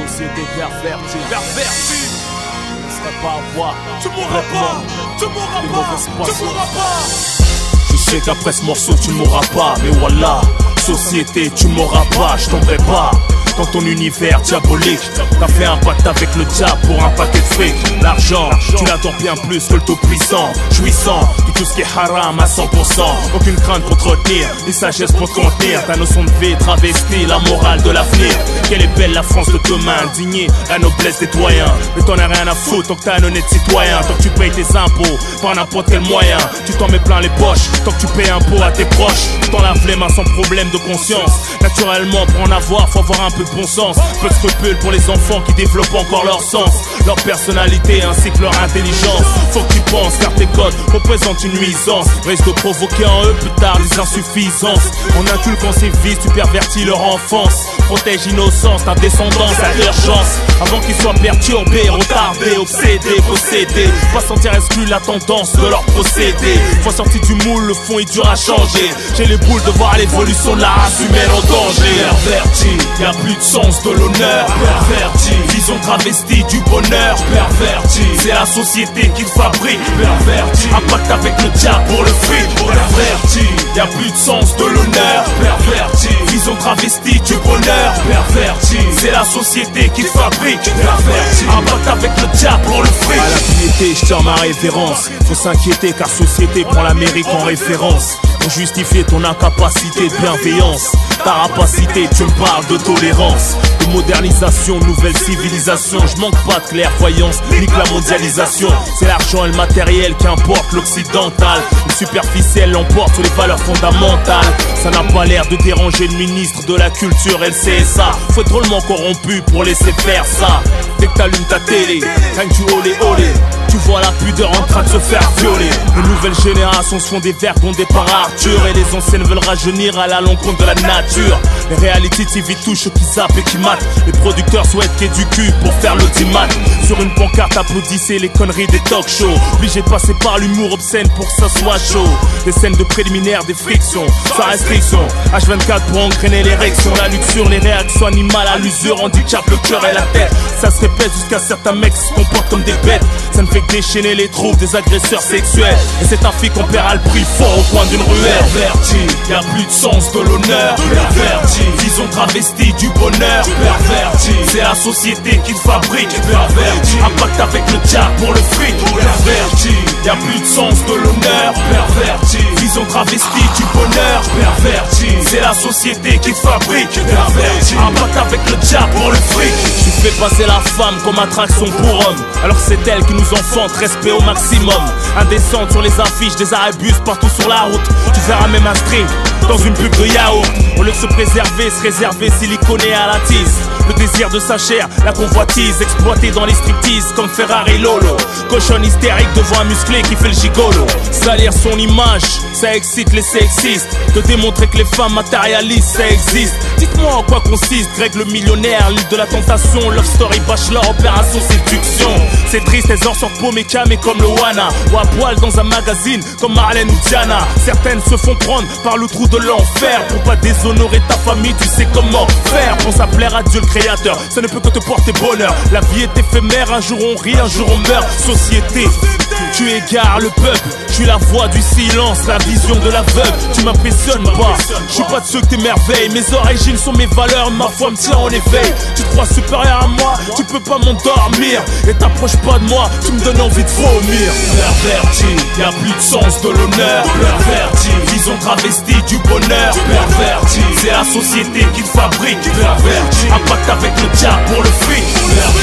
Société pervertie. Pervertie. Je ne serai pas à voir. Tu mourras pas. Tu mourras pas. Tu mourras pas. Je sais qu'après ce morceau tu mourras pas. Mais voilà, société, tu mourras pas. Je tomberai pas dans ton univers diabolique. T'as fait un pacte avec le diable pour un paquet de fric. L'argent, tu l'adores bien plus que le tout puissant. Jouissant de tout ce qui est haram à 100%. Aucune crainte pour te retenir, ni sagesse pour te contenir. Ta notion de vie travestie, la morale de l'avenir. Quelle est belle la France de demain, indignée la noblesse des doyens. Mais t'en as rien à foutre tant que t'es un honnête citoyen. Tant que tu payes tes impôts par n'importe quel moyen. Tu t'en mets plein les poches, tant que tu payes impôts à tes proches. Tu t'en laves les mains sans problème de conscience. Naturellement, pour en avoir, faut avoir un peu de bon sens. Peu de scrupules pour les enfants qui développent encore leur sens, leur personnalité ainsi que leur intelligence. Faut que tu penses car tes codes représentent une nuisance. Risque de provoquer en eux plus tard des insuffisances. En inculquant ces vices, tu pervertis leur enfance. Protège l'innocence, ta descendance à l'urgence. Avant qu'ils soient perturbés, retardés, obsédés, possédés. Pas sentir exclu la tendance de leur procédé. Fois sorti du moule, le fond est dur à changer. J'ai les boules de voir l'évolution de la race humaine en danger. Perverti, y'a plus de sens de l'honneur. Perverti, vision travestie du bonheur. Perverti, c'est la société qui te fabrique. Perverti, un pacte avec le diable pour le fric. Perverti, y'a plus de sens de l'honneur. Perverti, vision travestie du bonheur. Perverti, c'est la société qui te fabrique. Perverti, un pacte avec le diable pour le fric. À la piété, je tiens ma révérence. Faut s'inquiéter car société prend l'Amérique en référence. Pour justifier ton incapacité de bienveillance, ta rapacité, tu me parles de tolérance, de modernisation, nouvelle civilisation. Je manque pas de clairvoyance, ni que la mondialisation. C'est l'argent et le matériel qui importe l'occidental. Le superficiel l'emporte sur les valeurs fondamentales. Ça n'a pas l'air de déranger le ministre de la culture et le CSA. Faut être drôlement corrompu pour laisser faire ça. Dès que t'allumes ta télé, rien que du olé olé, tu vois la pudeur en train de se faire violer. Les nouvelles générations se font des vergondés par Arthur. Et les anciennes veulent rajeunir à l'encontre de la nature. Les réalités TV touchent ceux qui zappent et qui matent. Les producteurs souhaitent qu'il y ait du cul pour faire l'audimat. Sur une pancarte applaudissez les conneries des talk shows. Obligé de passer par l'humour obscène pour que ça soit chaud. Des scènes de préliminaires, des frictions, sans restriction. H24 pour engrainer l'érection. La luxure, les réactions animales à l'usure handicap le cœur et la tête. Ça se répète jusqu'à certains mecs se comportent comme des bêtes. Ça ne fait que déchaîner les troubles des agresseurs sexuels. Et c'est ta fille qu'on paiera le prix fort au coin d'une ruelle. Perverti, y'a plus de sens de l'honneur. Perverti, vision travestie du bonheur. Perverti, c'est la société qui te fabrique. Perverti, un pacte avec le diable pour le fric. Perverti, y'a plus de sens de l'honneur. Perverti, vision travestie du bonheur. Perverti, c'est la société qui te fabrique. Perverti, un pacte avec le diable pour le fric. Tu fais passer la femme comme attraction pour homme, alors c'est elle qui nous enfante, respect au maximum. Indécente sur les affiches, des arrêts-bus partout sur la route. Tu verras même un string dans une pub de yaourt. Au lieu de se préserver, se réserver siliconé à la tise. Le désir de sa chair, la convoitise, exploité dans les striptease comme Ferrari Lolo. Cochonne hystérique devant un musclé qui fait le gigolo. Salir son image, ça excite les sexistes. De démontrer que les femmes matérialistes, ça existe. Dites-moi en quoi consiste Greg le millionnaire, l'île de la tentation, love story, bachelor, opération séduction. C'est triste, elles en sortent paumées camées comme le Wana, ou à poil dans un magazine comme Marlène ou Diana. Certaines se font prendre par le trou de l'enfer. Pour pas déshonorer ta famille, tu sais comment faire. Pense à plaire à Dieu le créateur, ça ne peut que te porter bonheur. La vie est éphémère, un jour on rit, un jour on meurt. Société, tu égares le peuple. Je suis la voix du silence, la vision de l'aveugle. Tu m'impressionnes pas, je suis pas de ceux que t'émerveilles. Mes origines sont mes valeurs, ma foi me tient en éveil. Tu te crois supérieur à moi, tu peux pas m'endormir. Et t'approches pas de moi, tu me donnes envie de vomir. Perverti, y'a plus de sens de l'honneur. Perverti, vision travestie du bonheur. Perverti, c'est la société qui te fabrique. Perverti, un pacte avec le diable pour le fric.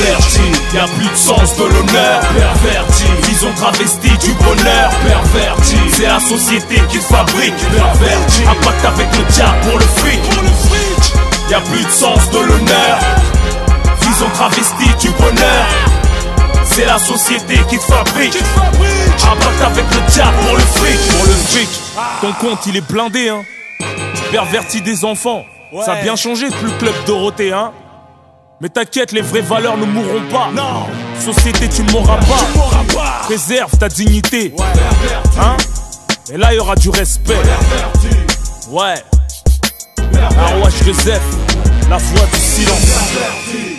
Perverti, y'a plus de sens de l'honneur. Perverti, vision travestie du bonheur. Perverti, c'est la société qui te fabrique. Perverti, un pacte avec le diable pour le fric. Y'a plus de sens de l'honneur. Vision travestie du bonheur. C'est la société qui te fabrique. Un pacte avec le diable pour le fric. Pour le fric, ton compte il est blindé hein. Perverti des enfants, ça a bien changé depuis le club Dorothée hein. Mais t'inquiète, les vraies valeurs ne mourront pas. Non. Société, tu ne mourras pas. Préserve ta dignité hein. Et là il y aura du respect. Ouais. Arwach Joseph, la voix du silence.